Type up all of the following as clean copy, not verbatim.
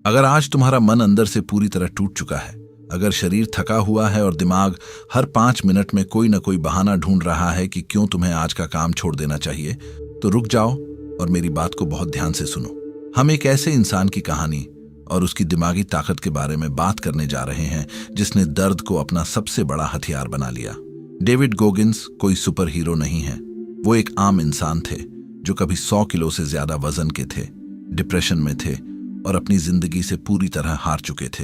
अगर आज तुम्हारा मन अंदर से पूरी तरह टूट चुका है, अगर शरीर थका हुआ है और दिमाग हर 5 मिनट में कोई ना कोई बहाना ढूंढ रहा है कि क्यों तुम्हें आज का काम छोड़ देना चाहिए, तो रुक जाओ और मेरी बात को बहुत ध्यान से सुनो। हम एक ऐसे इंसान की कहानी और उसकी दिमागी ताकत के बारे में बात करने जा रहे हैं जिसने दर्द को अपना सबसे बड़ा हथियार बना लिया। डेविड गोगिंस कोई सुपर हीरो नहीं है। वो एक आम इंसान थे जो कभी 100 किलो से ज्यादा वजन के थे, डिप्रेशन में थे और अपनी जिंदगी से पूरी तरह हार चुके थे।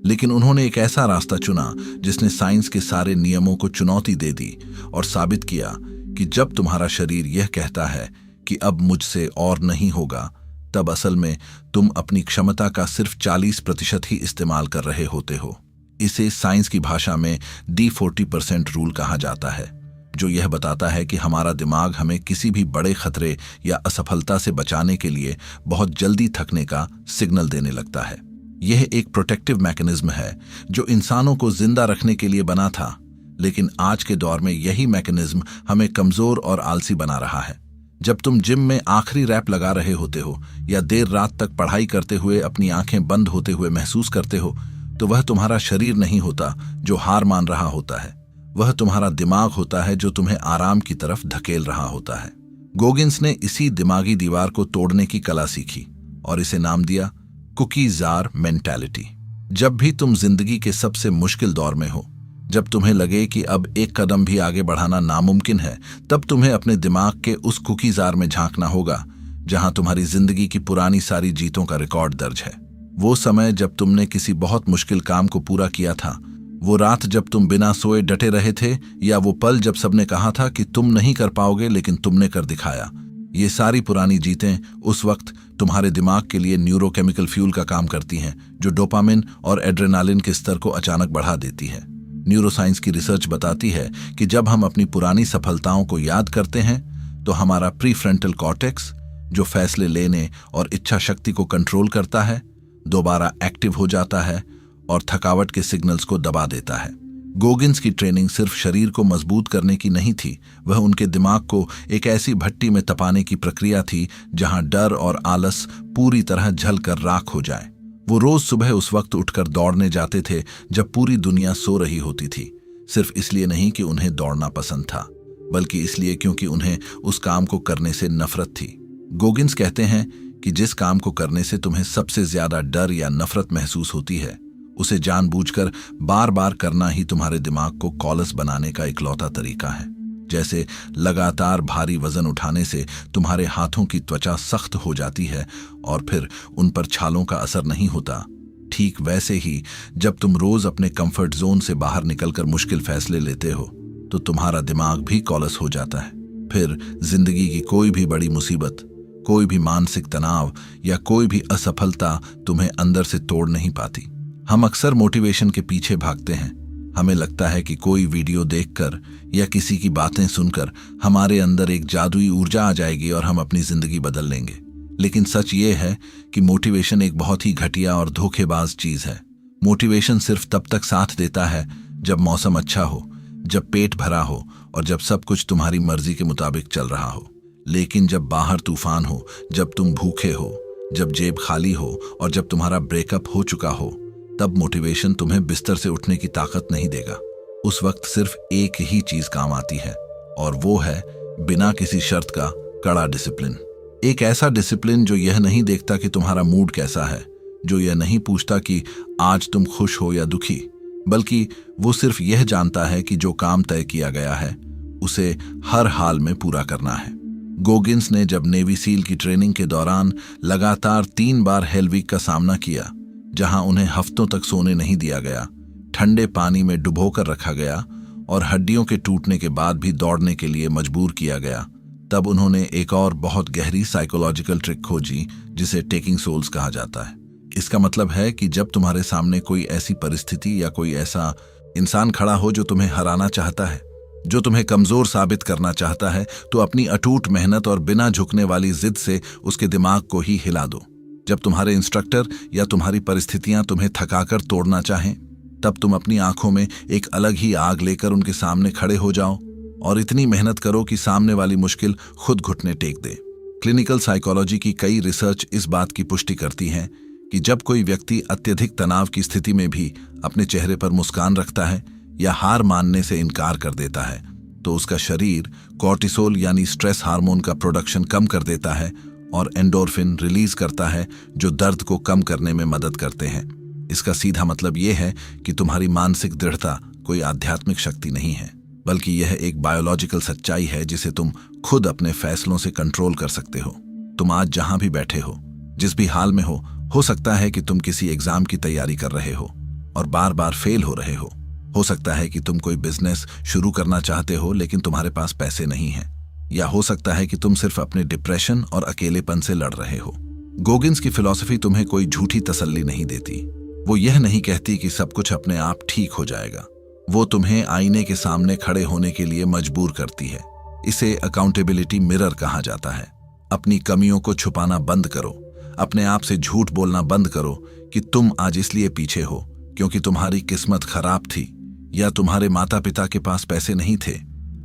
लेकिन उन्होंने एक ऐसा रास्ता चुना जिसने साइंस के सारे नियमों को चुनौती दे दी और साबित किया कि जब तुम्हारा शरीर यह कहता है कि अब मुझसे और नहीं होगा, तब असल में तुम अपनी क्षमता का सिर्फ 40% ही इस्तेमाल कर रहे होते हो। इसे साइंस की भाषा में D40% रूल कहा जाता है, जो यह बताता है कि हमारा दिमाग हमें किसी भी बड़े खतरे या असफलता से बचाने के लिए बहुत जल्दी थकने का सिग्नल देने लगता है। यह एक प्रोटेक्टिव मैकेनिज्म है जो इंसानों को जिंदा रखने के लिए बना था, लेकिन आज के दौर में यही मैकेनिज्म हमें कमजोर और आलसी बना रहा है। जब तुम जिम में आखिरी रैप लगा रहे होते हो या देर रात तक पढ़ाई करते हुए अपनी आंखें बंद होते हुए महसूस करते हो, तो वह तुम्हारा शरीर नहीं होता जो हार मान रहा होता है, वह तुम्हारा दिमाग होता है जो तुम्हें आराम की तरफ धकेल रहा होता है। गोगिंस ने इसी दिमागी दीवार को तोड़ने की कला सीखी और इसे नाम दिया कुकी जार मेंटालिटी। जब भी तुम जिंदगी के सबसे मुश्किल दौर में हो, जब तुम्हें लगे कि अब एक कदम भी आगे बढ़ाना नामुमकिन है, तब तुम्हें अपने दिमाग के उस कुकी जार में झांकना होगा जहां तुम्हारी जिंदगी की पुरानी सारी जीतों का रिकॉर्ड दर्ज है। वो समय जब तुमने किसी बहुत मुश्किल काम को पूरा किया था, वो रात जब तुम बिना सोए डटे रहे थे, या वो पल जब सबने कहा था कि तुम नहीं कर पाओगे लेकिन तुमने कर दिखाया। ये सारी पुरानी जीतें उस वक्त तुम्हारे दिमाग के लिए न्यूरोकेमिकल फ्यूल का काम करती हैं, जो डोपामिन और एड्रेनालिन के स्तर को अचानक बढ़ा देती है। न्यूरोसाइंस की रिसर्च बताती है कि जब हम अपनी पुरानी सफलताओं को याद करते हैं, तो हमारा प्रीफ्रंटल कॉर्टेक्स, जो फैसले लेने और इच्छा शक्ति को कंट्रोल करता है, दोबारा एक्टिव हो जाता है और थकावट के सिग्नल्स को दबा देता है। गोगिंस की ट्रेनिंग सिर्फ शरीर को मजबूत करने की नहीं थी, वह उनके दिमाग को एक ऐसी भट्टी में तपाने की प्रक्रिया थी जहां डर और आलस पूरी तरह जल कर राख हो जाए। वो रोज सुबह उस वक्त उठकर दौड़ने जाते थे जब पूरी दुनिया सो रही होती थी, सिर्फ इसलिए नहीं कि उन्हें दौड़ना पसंद था, बल्कि इसलिए क्योंकि उन्हें उस काम को करने से नफरत थी। गोगिंस कहते हैं कि जिस काम को करने से तुम्हें सबसे ज्यादा डर या नफरत महसूस होती है, उसे जानबूझकर बार बार करना ही तुम्हारे दिमाग को कॉलस बनाने का इकलौता तरीका है। जैसे लगातार भारी वजन उठाने से तुम्हारे हाथों की त्वचा सख्त हो जाती है और फिर उन पर छालों का असर नहीं होता, ठीक वैसे ही जब तुम रोज अपने कंफर्ट जोन से बाहर निकलकर मुश्किल फैसले लेते हो, तो तुम्हारा दिमाग भी कॉलस हो जाता है। फिर जिंदगी की कोई भी बड़ी मुसीबत, कोई भी मानसिक तनाव या कोई भी असफलता तुम्हें अंदर से तोड़ नहीं पाती। हम अक्सर मोटिवेशन के पीछे भागते हैं। हमें लगता है कि कोई वीडियो देखकर या किसी की बातें सुनकर हमारे अंदर एक जादुई ऊर्जा आ जाएगी और हम अपनी जिंदगी बदल लेंगे। लेकिन सच ये है कि मोटिवेशन एक बहुत ही घटिया और धोखेबाज चीज है। मोटिवेशन सिर्फ तब तक साथ देता है जब मौसम अच्छा हो, जब पेट भरा हो और जब सब कुछ तुम्हारी मर्जी के मुताबिक चल रहा हो। लेकिन जब बाहर तूफान हो, जब तुम भूखे हो, जब जेब खाली हो और जब तुम्हारा ब्रेकअप हो चुका हो, तब मोटिवेशन तुम्हें बिस्तर से उठने की ताकत नहीं देगा। उस वक्त सिर्फ एक ही चीज काम आती है, और वो है बिना किसी शर्त का कड़ा डिसिप्लिन। एक ऐसा डिसिप्लिन जो यह नहीं देखता कि तुम्हारा मूड कैसा है, जो यह नहीं पूछता कि आज तुम खुश हो या दुखी, बल्कि वो सिर्फ यह जानता है कि जो काम तय किया गया है उसे हर हाल में पूरा करना है। गोगिंस ने जब नेवी सील की ट्रेनिंग के दौरान लगातार 3 बार हेल वीक का सामना किया, जहां उन्हें हफ्तों तक सोने नहीं दिया गया, ठंडे पानी में डुबोकर रखा गया और हड्डियों के टूटने के बाद भी दौड़ने के लिए मजबूर किया गया, तब उन्होंने एक और बहुत गहरी साइकोलॉजिकल ट्रिक खोजी जिसे टेकिंग सोल्स कहा जाता है। इसका मतलब है कि जब तुम्हारे सामने कोई ऐसी परिस्थिति या कोई ऐसा इंसान खड़ा हो जो तुम्हें हराना चाहता है, जो तुम्हें कमजोर साबित करना चाहता है, तो अपनी अटूट मेहनत और बिना झुकने वाली जिद से उसके दिमाग को ही हिला दो। जब तुम्हारे इंस्ट्रक्टर या तुम्हारी परिस्थितियां तुम्हें थकाकर तोड़ना चाहें, तब तुम अपनी आंखों में एक अलग ही आग लेकर उनके सामने खड़े हो जाओ और इतनी मेहनत करो कि सामने वाली मुश्किल खुद घुटने टेक दे। क्लिनिकल साइकोलॉजी की कई रिसर्च इस बात की पुष्टि करती हैं कि जब कोई व्यक्ति अत्यधिक तनाव की स्थिति में भी अपने चेहरे पर मुस्कान रखता है या हार मानने से इनकार कर देता है, तो उसका शरीर कॉर्टिसोल यानी स्ट्रेस हार्मोन का प्रोडक्शन कम कर देता है और एंडोर्फिन रिलीज करता है, जो दर्द को कम करने में मदद करते हैं। इसका सीधा मतलब यह है कि तुम्हारी मानसिक दृढ़ता कोई आध्यात्मिक शक्ति नहीं है, बल्कि यह एक बायोलॉजिकल सच्चाई है जिसे तुम खुद अपने फैसलों से कंट्रोल कर सकते हो। तुम आज जहां भी बैठे हो, जिस भी हाल में हो सकता है कि तुम किसी एग्जाम की तैयारी कर रहे हो और बार बार फेल हो रहे हो सकता है कि तुम कोई बिजनेस शुरू करना चाहते हो लेकिन तुम्हारे पास पैसे नहीं हैं, या हो सकता है कि तुम सिर्फ अपने डिप्रेशन और अकेलेपन से लड़ रहे हो। गोगिन्स की फिलॉसफी तुम्हें कोई झूठी तसल्ली नहीं देती। वो यह नहीं कहती कि सब कुछ अपने आप ठीक हो जाएगा। वो तुम्हें आईने के सामने खड़े होने के लिए मजबूर करती है। इसे अकाउंटेबिलिटी मिरर कहा जाता है। अपनी कमियों को छुपाना बंद करो, अपने आप से झूठ बोलना बंद करो कि तुम आज इसलिए पीछे हो क्योंकि तुम्हारी किस्मत खराब थी या तुम्हारे माता पिता के पास पैसे नहीं थे।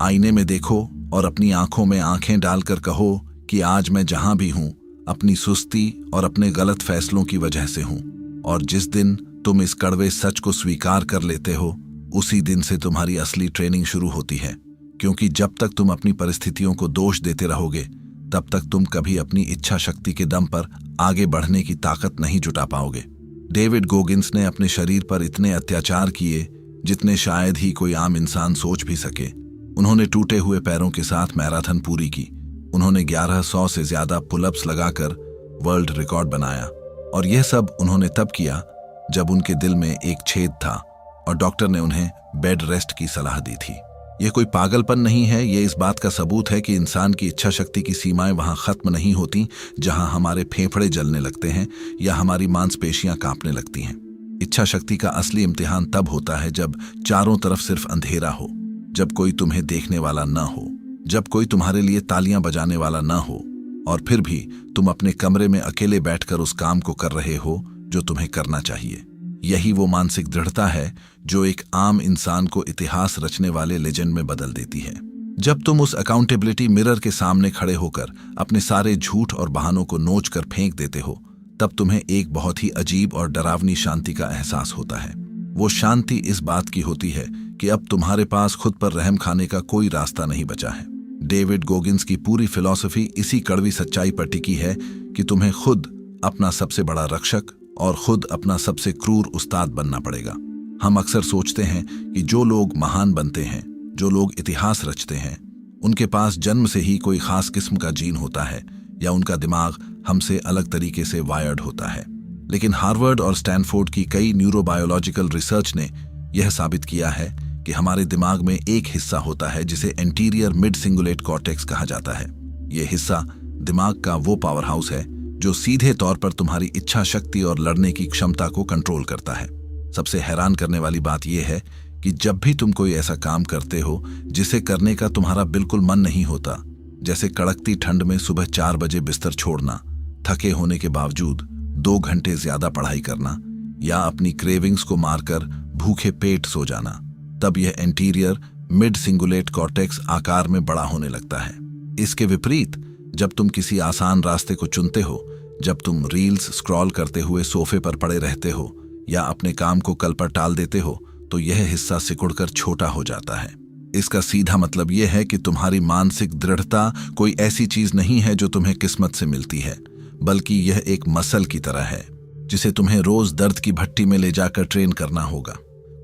आईने में देखो और अपनी आंखों में आंखें डालकर कहो कि आज मैं जहां भी हूं अपनी सुस्ती और अपने गलत फैसलों की वजह से हूं। और जिस दिन तुम इस कड़वे सच को स्वीकार कर लेते हो, उसी दिन से तुम्हारी असली ट्रेनिंग शुरू होती है। क्योंकि जब तक तुम अपनी परिस्थितियों को दोष देते रहोगे, तब तक तुम कभी अपनी इच्छा शक्ति के दम पर आगे बढ़ने की ताकत नहीं जुटा पाओगे। डेविड गोगिन्स ने अपने शरीर पर इतने अत्याचार किए जितने शायद ही कोई आम इंसान सोच भी सके। उन्होंने टूटे हुए पैरों के साथ मैराथन पूरी की। उन्होंने 1100 से ज्यादा पुलअप्स लगाकर वर्ल्ड रिकॉर्ड बनाया, और यह सब उन्होंने तब किया जब उनके दिल में एक छेद था और डॉक्टर ने उन्हें बेड रेस्ट की सलाह दी थी। यह कोई पागलपन नहीं है, यह इस बात का सबूत है कि इंसान की इच्छा शक्ति की सीमाएं वहां खत्म नहीं होती जहां हमारे फेफड़े जलने लगते हैं या हमारी मांसपेशियां कांपने लगती हैं। इच्छा शक्ति का असली इम्तिहान तब होता है जब चारों तरफ सिर्फ अंधेरा हो, जब कोई तुम्हें देखने वाला न हो, जब कोई तुम्हारे लिए तालियां बजाने वाला न हो, और फिर भी तुम अपने कमरे में अकेले बैठकर उस काम को कर रहे हो जो तुम्हें करना चाहिए। यही वो मानसिक दृढ़ता है जो एक आम इंसान को इतिहास रचने वाले लेजेंड में बदल देती है। जब तुम उस अकाउंटेबिलिटी मिरर के सामने खड़े होकर अपने सारे झूठ और बहानों को नोच कर फेंक देते हो, तब तुम्हें एक बहुत ही अजीब और डरावनी शांति का एहसास होता है। वो शांति इस बात की होती है कि अब तुम्हारे पास खुद पर रहम खाने का कोई रास्ता नहीं बचा है। डेविड गोगिन्स की पूरी फिलॉसफी इसी कड़वी सच्चाई पर टिकी है कि तुम्हें खुद अपना सबसे बड़ा रक्षक और खुद अपना सबसे क्रूर उस्ताद बनना पड़ेगा। हम अक्सर सोचते हैं कि जो लोग महान बनते हैं, जो लोग इतिहास रचते हैं, उनके पास जन्म से ही कोई खास किस्म का जीन होता है या उनका दिमाग हमसे अलग तरीके से वायर्ड होता है। लेकिन हार्वर्ड और स्टैनफोर्ड की कई न्यूरोबायोलॉजिकल रिसर्च ने यह साबित किया है कि हमारे दिमाग में एक हिस्सा होता है जिसे एंटीरियर मिड सिंगुलेट कॉर्टेक्स कहा जाता है। यह हिस्सा दिमाग का वो पावर हाउस है जो सीधे तौर पर तुम्हारी इच्छा शक्ति और लड़ने की क्षमता को कंट्रोल करता है। सबसे हैरान करने वाली बात यह है कि जब भी तुम कोई ऐसा काम करते हो जिसे करने का तुम्हारा बिल्कुल मन नहीं होता, जैसे कड़कती ठंड में सुबह 4 बजे बिस्तर छोड़ना, थके होने के बावजूद 2 घंटे ज्यादा पढ़ाई करना, या अपनी क्रेविंग्स को मारकर भूखे पेट सो जाना, तब यह एंटीरियर मिड सिंगुलेट कॉर्टेक्स आकार में बड़ा होने लगता है। इसके विपरीत, जब तुम किसी आसान रास्ते को चुनते हो, जब तुम रील्स स्क्रॉल करते हुए सोफे पर पड़े रहते हो या अपने काम को कल पर टाल देते हो, तो यह हिस्सा सिकुड़कर छोटा हो जाता है। इसका सीधा मतलब यह है कि तुम्हारी मानसिक दृढ़ता कोई ऐसी चीज नहीं है जो तुम्हें किस्मत से मिलती है, बल्कि यह एक मसल की तरह है जिसे तुम्हें रोज दर्द की भट्टी में ले जाकर ट्रेन करना होगा।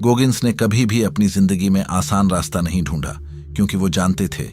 गोगिन्स ने कभी भी अपनी जिंदगी में आसान रास्ता नहीं ढूंढा, क्योंकि वो जानते थे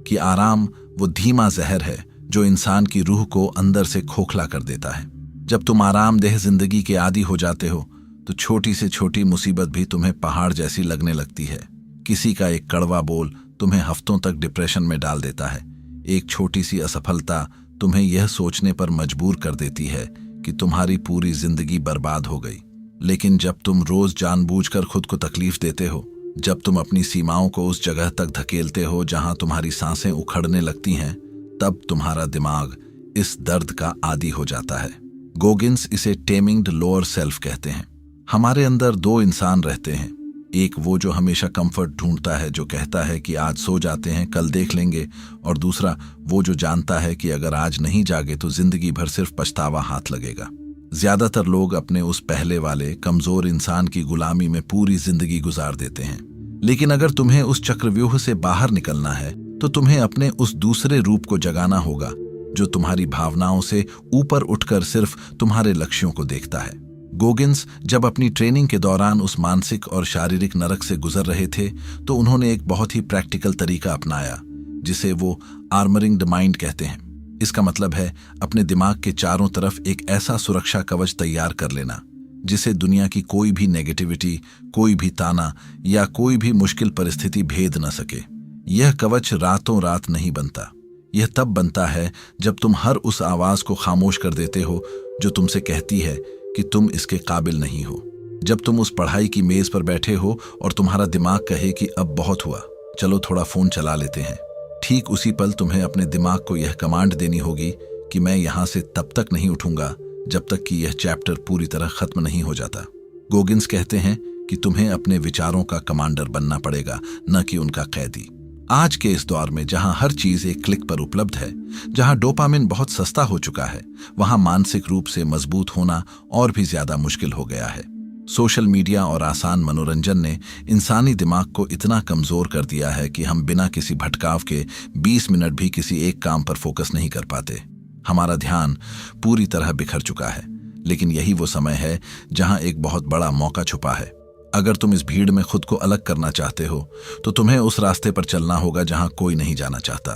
कि आराम वो धीमा जहर है जो इंसान की रूह को अंदर से खोखला कर देता है। जब तुम आरामदेह जिंदगी के आदी हो जाते हो, तो छोटी से छोटी मुसीबत भी तुम्हें पहाड़ जैसी लगने लगती है। किसी का एक कड़वा बोल तुम्हें हफ्तों तक डिप्रेशन में डाल देता है। एक छोटी सी असफलता तुम्हें यह सोचने पर मजबूर कर देती है कि तुम्हारी पूरी जिंदगी बर्बाद हो गई। लेकिन जब तुम रोज जानबूझकर खुद को तकलीफ देते हो, जब तुम अपनी सीमाओं को उस जगह तक धकेलते हो जहां तुम्हारी सांसें उखड़ने लगती हैं, तब तुम्हारा दिमाग इस दर्द का आदी हो जाता है। गोगिन्स इसे टेमिंग द लोअर सेल्फ कहते हैं। हमारे अंदर 2 इंसान रहते हैं, एक वो जो हमेशा कंफर्ट ढूंढता है, जो कहता है कि आज सो जाते हैं, कल देख लेंगे, और दूसरा वो जो जानता है कि अगर आज नहीं जागे तो जिंदगी भर सिर्फ पछतावा हाथ लगेगा। ज्यादातर लोग अपने उस पहले वाले कमजोर इंसान की गुलामी में पूरी जिंदगी गुजार देते हैं। लेकिन अगर तुम्हें उस चक्रव्यूह से बाहर निकलना है तो तुम्हें अपने उस दूसरे रूप को जगाना होगा जो तुम्हारी भावनाओं से ऊपर उठकर सिर्फ तुम्हारे लक्ष्यों को देखता है। गोगिंस जब अपनी ट्रेनिंग के दौरान उस मानसिक और शारीरिक नरक से गुजर रहे थे तो उन्होंने एक बहुत ही प्रैक्टिकल तरीका अपनाया जिसे वो आर्मरिंग द माइंड कहते हैं। इसका मतलब है अपने दिमाग के चारों तरफ एक ऐसा सुरक्षा कवच तैयार कर लेना जिसे दुनिया की कोई भी नेगेटिविटी, कोई भी ताना या कोई भी मुश्किल परिस्थिति भेद न सके। यह कवच रातों रात नहीं बनता। यह तब बनता है जब तुम हर उस आवाज को खामोश कर देते हो जो तुमसे कहती है कि तुम इसके काबिल नहीं हो। जब तुम उस पढ़ाई की मेज पर बैठे हो और तुम्हारा दिमाग कहे कि अब बहुत हुआ, चलो थोड़ा फोन चला लेते हैं, ठीक उसी पल तुम्हें अपने दिमाग को यह कमांड देनी होगी कि मैं यहां से तब तक नहीं उठूंगा जब तक कि यह चैप्टर पूरी तरह खत्म नहीं हो जाता। गोगिंस कहते हैं कि तुम्हें अपने विचारों का कमांडर बनना पड़ेगा, न कि उनका कैदी। आज के इस दौर में जहां हर चीज एक क्लिक पर उपलब्ध है, जहां डोपामिन बहुत सस्ता हो चुका है, वहां मानसिक रूप से मजबूत होना और भी ज्यादा मुश्किल हो गया है। सोशल मीडिया और आसान मनोरंजन ने इंसानी दिमाग को इतना कमजोर कर दिया है कि हम बिना किसी भटकाव के 20 मिनट भी किसी एक काम पर फोकस नहीं कर पाते। हमारा ध्यान पूरी तरह बिखर चुका है। लेकिन यही वो समय है जहां एक बहुत बड़ा मौका छुपा है। अगर तुम इस भीड़ में खुद को अलग करना चाहते हो तो तुम्हें उस रास्ते पर चलना होगा जहां कोई नहीं जाना चाहता।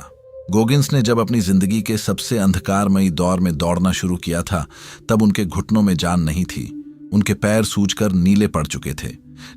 गोगिंस ने जब अपनी जिंदगी के सबसे अंधकारमयी दौर में दौड़ना शुरू किया था तब उनके घुटनों में जान नहीं थी। उनके पैर सूजकर नीले पड़ चुके थे,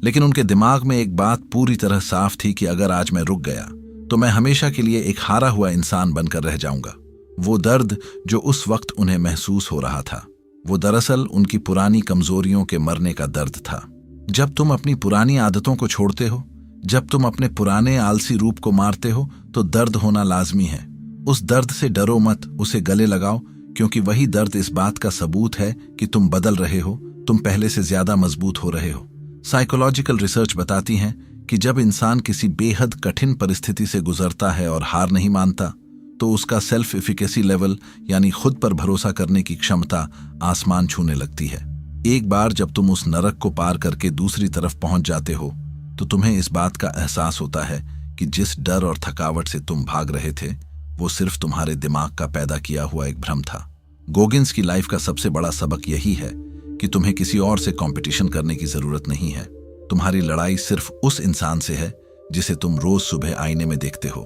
लेकिन उनके दिमाग में एक बात पूरी तरह साफ थी कि अगर आज मैं रुक गया तो मैं हमेशा के लिए एक हारा हुआ इंसान बनकर रह जाऊंगा। वो दर्द जो उस वक्त उन्हें महसूस हो रहा था, वो दरअसल उनकी पुरानी कमजोरियों के मरने का दर्द था। जब तुम अपनी पुरानी आदतों को छोड़ते हो, जब तुम अपने पुराने आलसी रूप को मारते हो, तो दर्द होना लाजमी है। उस दर्द से डरो मत, उसे गले लगाओ, क्योंकि वही दर्द इस बात का सबूत है कि तुम बदल रहे हो, तुम पहले से ज्यादा मजबूत हो रहे हो। साइकोलॉजिकल रिसर्च बताती है कि जब इंसान किसी बेहद कठिन परिस्थिति से गुजरता है और हार नहीं मानता, तो उसका सेल्फ एफिकेसी लेवल यानी खुद पर भरोसा करने की क्षमता आसमान छूने लगती है। एक बार जब तुम उस नरक को पार करके दूसरी तरफ पहुंच जाते हो तो तुम्हें इस बात का एहसास होता है कि जिस डर और थकावट से तुम भाग रहे थे वो सिर्फ तुम्हारे दिमाग का पैदा किया हुआ एक भ्रम था। गोगिंस की लाइफ का सबसे बड़ा सबक यही है कि तुम्हें किसी और से कंपटीशन करने की जरूरत नहीं है। तुम्हारी लड़ाई सिर्फ उस इंसान से है जिसे तुम रोज सुबह आईने में देखते हो।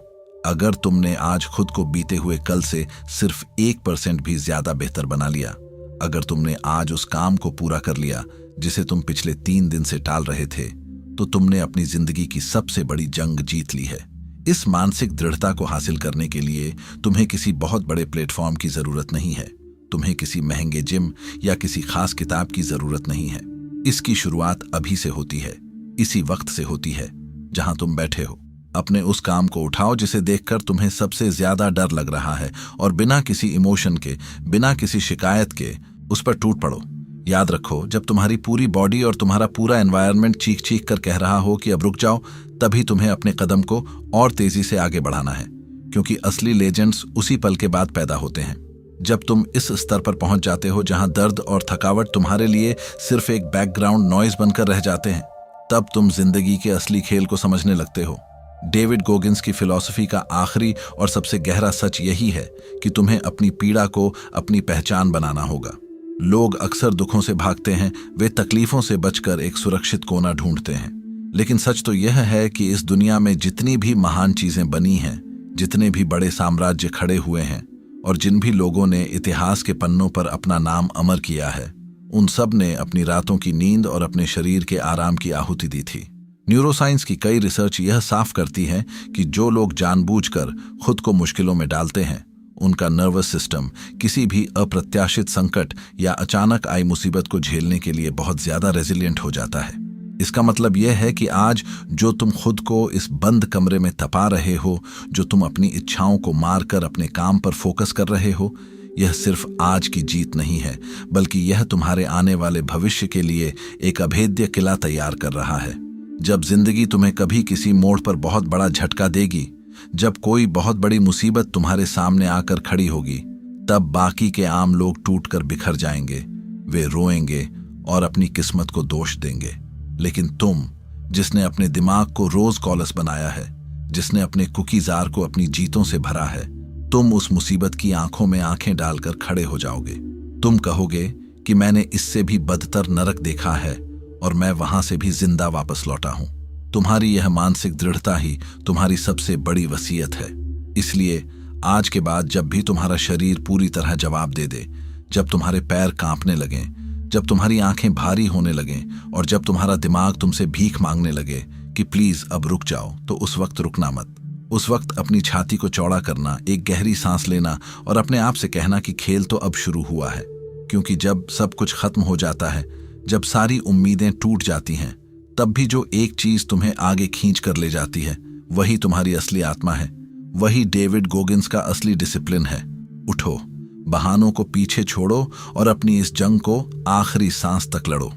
अगर तुमने आज खुद को बीते हुए कल से सिर्फ 1% भी ज्यादा बेहतर बना लिया, अगर तुमने आज उस काम को पूरा कर लिया जिसे तुम पिछले 3 दिन से टाल रहे थे, तो तुमने अपनी जिंदगी की सबसे बड़ी जंग जीत ली है। इस मानसिक दृढ़ता को हासिल करने के लिए तुम्हें किसी बहुत बड़े प्लेटफॉर्म की जरूरत नहीं है। तुम्हें किसी महंगे जिम या किसी खास किताब की जरूरत नहीं है। इसकी शुरुआत अभी से होती है, इसी वक्त से होती है जहां तुम बैठे हो। अपने उस काम को उठाओ जिसे देखकर तुम्हें सबसे ज्यादा डर लग रहा है और बिना किसी इमोशन के, बिना किसी शिकायत के उस पर टूट पड़ो। याद रखो, जब तुम्हारी पूरी बॉडी और तुम्हारा पूरा एनवायरनमेंट चीख चीख कर कह रहा हो कि अब रुक जाओ, तभी तुम्हें अपने कदम को और तेजी से आगे बढ़ाना है, क्योंकि असली लेजेंड्स उसी पल के बाद पैदा होते हैं। जब तुम इस स्तर पर पहुंच जाते हो जहां दर्द और थकावट तुम्हारे लिए सिर्फ एक बैकग्राउंड नॉइज बनकर रह जाते हैं, तब तुम जिंदगी के असली खेल को समझने लगते हो। डेविड गोगिंस की फिलॉसफी का आखिरी और सबसे गहरा सच यही है कि तुम्हें अपनी पीड़ा को अपनी पहचान बनाना होगा। लोग अक्सर दुखों से भागते हैं, वे तकलीफों से बचकर एक सुरक्षित कोना ढूंढते हैं। लेकिन सच तो यह है कि इस दुनिया में जितनी भी महान चीजें बनी हैं, जितने भी बड़े साम्राज्य खड़े हुए हैं और जिन भी लोगों ने इतिहास के पन्नों पर अपना नाम अमर किया है, उन सब ने अपनी रातों की नींद और अपने शरीर के आराम की आहुति दी थी। न्यूरोसाइंस की कई रिसर्च यह साफ करती है कि जो लोग जानबूझकर खुद को मुश्किलों में डालते हैं, उनका नर्वस सिस्टम किसी भी अप्रत्याशित संकट या अचानक आई मुसीबत को झेलने के लिए बहुत ज्यादा रेजिलिएंट हो जाता है। इसका मतलब यह है कि आज जो तुम खुद को इस बंद कमरे में तपा रहे हो, जो तुम अपनी इच्छाओं को मारकर अपने काम पर फोकस कर रहे हो, यह सिर्फ आज की जीत नहीं है, बल्कि यह तुम्हारे आने वाले भविष्य के लिए एक अभेद्य किला तैयार कर रहा है। जब जिंदगी तुम्हें कभी किसी मोड़ पर बहुत बड़ा झटका देगी, जब कोई बहुत बड़ी मुसीबत तुम्हारे सामने आकर खड़ी होगी, तब बाकी के आम लोग टूटकर बिखर जाएंगे। वे रोएंगे और अपनी किस्मत को दोष देंगे। लेकिन तुम, जिसने अपने दिमाग को रोज कॉलस बनाया है, जिसने अपने कुकी जार को अपनी जीतों से भरा है, तुम उस मुसीबत की आंखों में आंखें डालकर खड़े हो जाओगे। तुम कहोगे कि मैंने इससे भी बदतर नरक देखा है और मैं वहां से भी जिंदा वापस लौटा हूं। तुम्हारी यह मानसिक दृढ़ता ही तुम्हारी सबसे बड़ी वसीयत है। इसलिए आज के बाद जब भी तुम्हारा शरीर पूरी तरह जवाब दे दे, जब तुम्हारे पैर कांपने लगें, जब तुम्हारी आंखें भारी होने लगें और जब तुम्हारा दिमाग तुमसे भीख मांगने लगे कि प्लीज अब रुक जाओ, तो उस वक्त रुकना मत। उस वक्त अपनी छाती को चौड़ा करना, एक गहरी सांस लेना और अपने आप से कहना कि खेल तो अब शुरू हुआ है। क्योंकि जब सब कुछ खत्म हो जाता है, जब सारी उम्मीदें टूट जाती हैं, तब भी जो एक चीज तुम्हें आगे खींच कर ले जाती है, वही तुम्हारी असली आत्मा है। वही डेविड गोगिंस का असली डिसिप्लिन है। उठो, बहानों को पीछे छोड़ो और अपनी इस जंग को आखिरी सांस तक लड़ो।